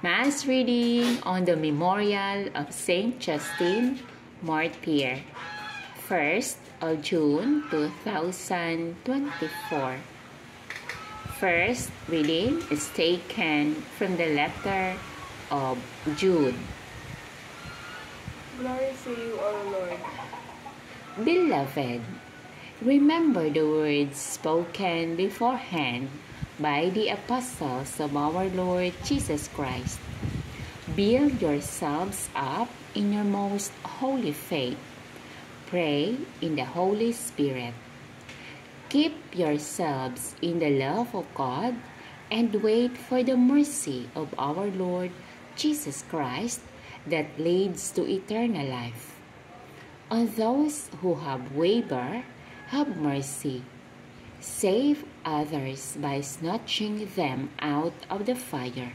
Mass reading on the memorial of Saint Justin, Martyr, 1st of June 2024. First reading is taken from the letter of Jude. Glory to you, our Lord. Beloved, remember the words spoken beforehand by the apostles of our Lord Jesus Christ. Build yourselves up in your most holy faith. Pray in the Holy Spirit. Keep yourselves in the love of God and wait for the mercy of our Lord Jesus Christ that leads to eternal life. On those who have wavered, have mercy. Save others by snatching them out of the fire.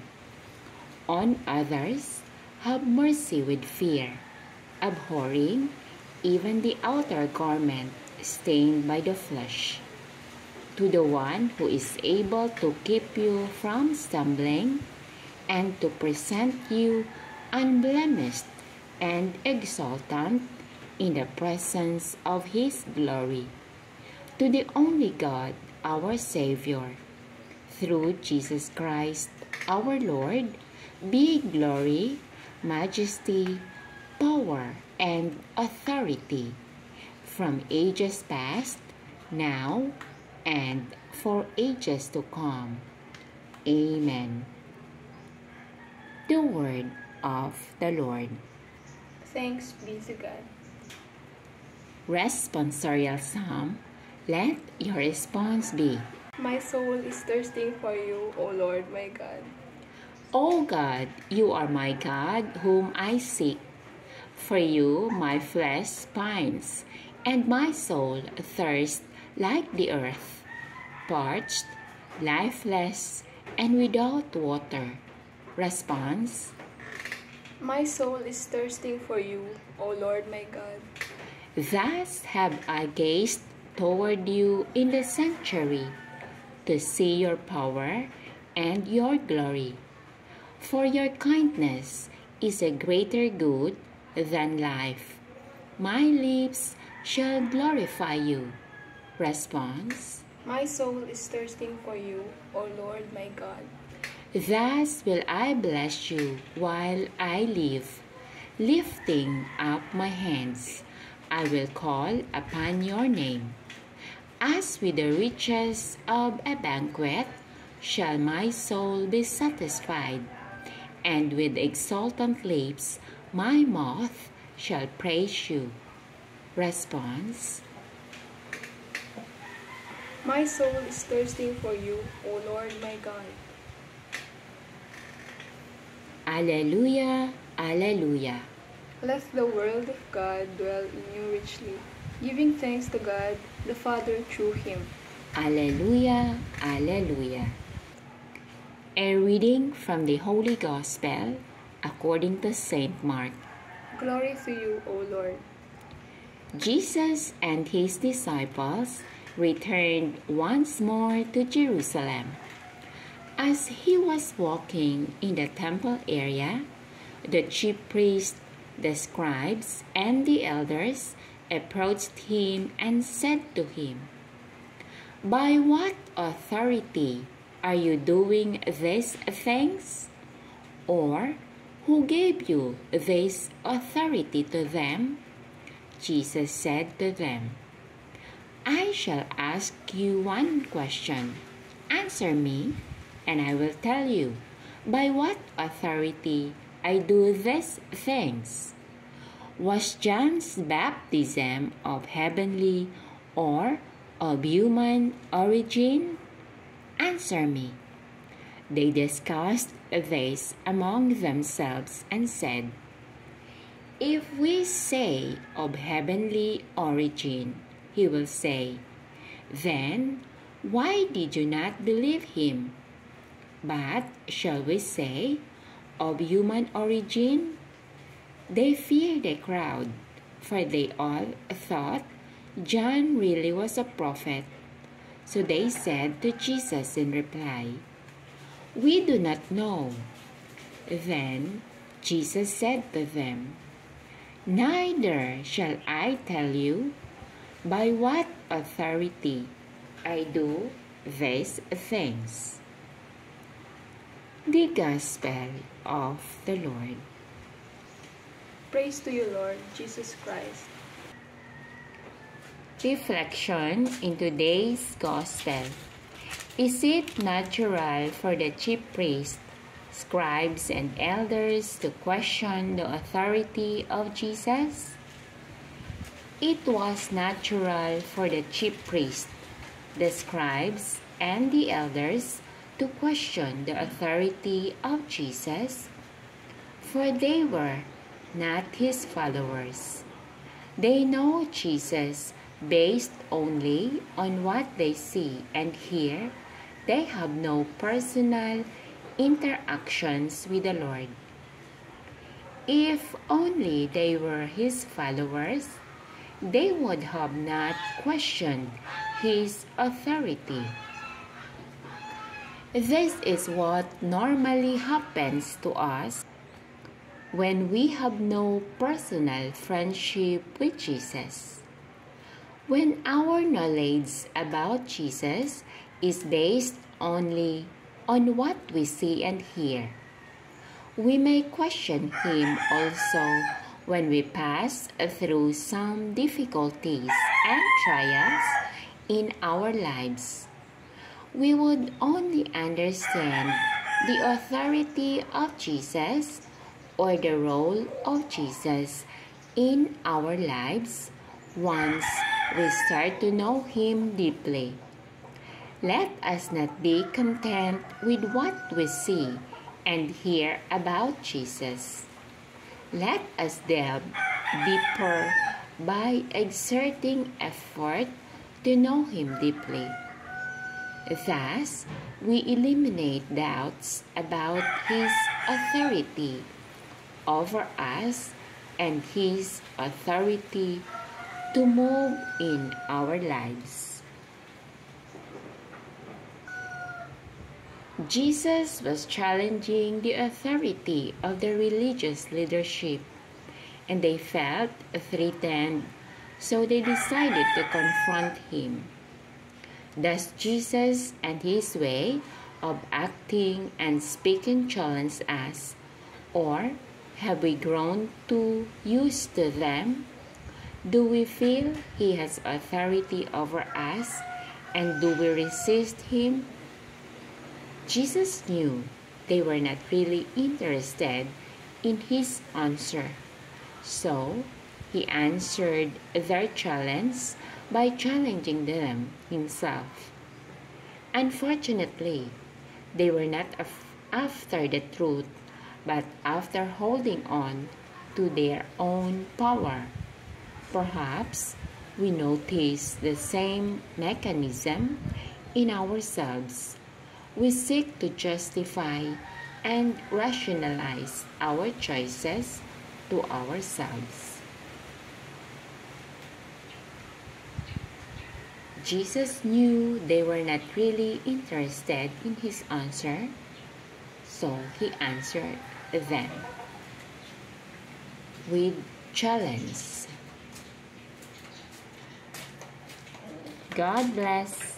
On others, have mercy with fear, abhorring even the outer garment stained by the flesh. To the one who is able to keep you from stumbling and to present you unblemished and exultant in the presence of His glory. To the only God, our Savior, through Jesus Christ, our Lord, be glory, majesty, power, and authority, from ages past, now, and for ages to come. Amen. The word of the Lord. Thanks be to God. Responsorial Psalm. Let your response be, My soul is thirsting for you, O Lord my God. O God, you are my God whom I seek. For you my flesh pines, and my soul thirsts like the earth, parched, lifeless, and without water. Response. My soul is thirsting for you, O Lord my God. Thus have I gazed toward you in the sanctuary, to see your power and your glory. For your kindness is a greater good than life. My lips shall glorify you. Response. My soul is thirsting for you, O Lord my God. Thus will I bless you while I live. Lifting up my hands, I will call upon your name. As with the riches of a banquet, shall my soul be satisfied, and with exultant lips my mouth shall praise you. Response. My soul is thirsting for you, O Lord my God. Alleluia, alleluia. Let the word of God dwell in you richly, giving thanks to God the Father through Him. Alleluia, alleluia. A reading from the Holy Gospel according to Saint Mark. Glory to you, O Lord. Jesus and his disciples returned once more to Jerusalem. As he was walking in the temple area, the chief priests, the scribes, and the elders approached him and said to him, By what authority are you doing these things? Or who gave you this authority to them? Jesus said to them, I shall ask you one question. Answer me, and I will tell you by what authority I do these things. Was John's baptism of heavenly or of human origin? Answer me. They discussed this among themselves and said, If we say of heavenly origin, he will say, Then why did you not believe him? But shall we say, of human origin? They feared the crowd, for they all thought John really was a prophet. So they said to Jesus in reply, We do not know. Then Jesus said to them, "Neither shall I tell you by what authority I do these things." The Gospel of the Lord. Praise to you, Lord Jesus Christ. Reflection in today's Gospel. Is it natural for the chief priests, scribes, and elders to question the authority of Jesus? It was natural for the chief priests, the scribes, and the elders to question the authority of Jesus, for they were not his followers. They know Jesus based only on what they see and hear. They have no personal interactions with the Lord. If only they were his followers, they would have not questioned his authority. This is what normally happens to us when we have no personal friendship with Jesus. When our knowledge about Jesus is based only on what we see and hear, we may question him also when we pass through some difficulties and trials in our lives. We would only understand the authority of Jesus or the role of Jesus in our lives once we start to know him deeply. Let us not be content with what we see and hear about Jesus. Let us delve deeper by exerting effort to know him deeply. Thus, we eliminate doubts about his authority over us and his authority to move in our lives. Jesus was challenging the authority of the religious leadership, and they felt threatened, so they decided to confront him. Does Jesus and his way of acting and speaking challenge us, or have we grown too used to them? Do we feel he has authority over us, and do we resist him? Jesus knew they were not really interested in his answer, so he answered their challenge by challenging them himself. Unfortunately, they were not after the truth, but after holding on to their own power. Perhaps we notice the same mechanism in ourselves. We seek to justify and rationalize our choices to ourselves. Jesus knew they were not really interested in his answer, so he answered them with challenge. God bless.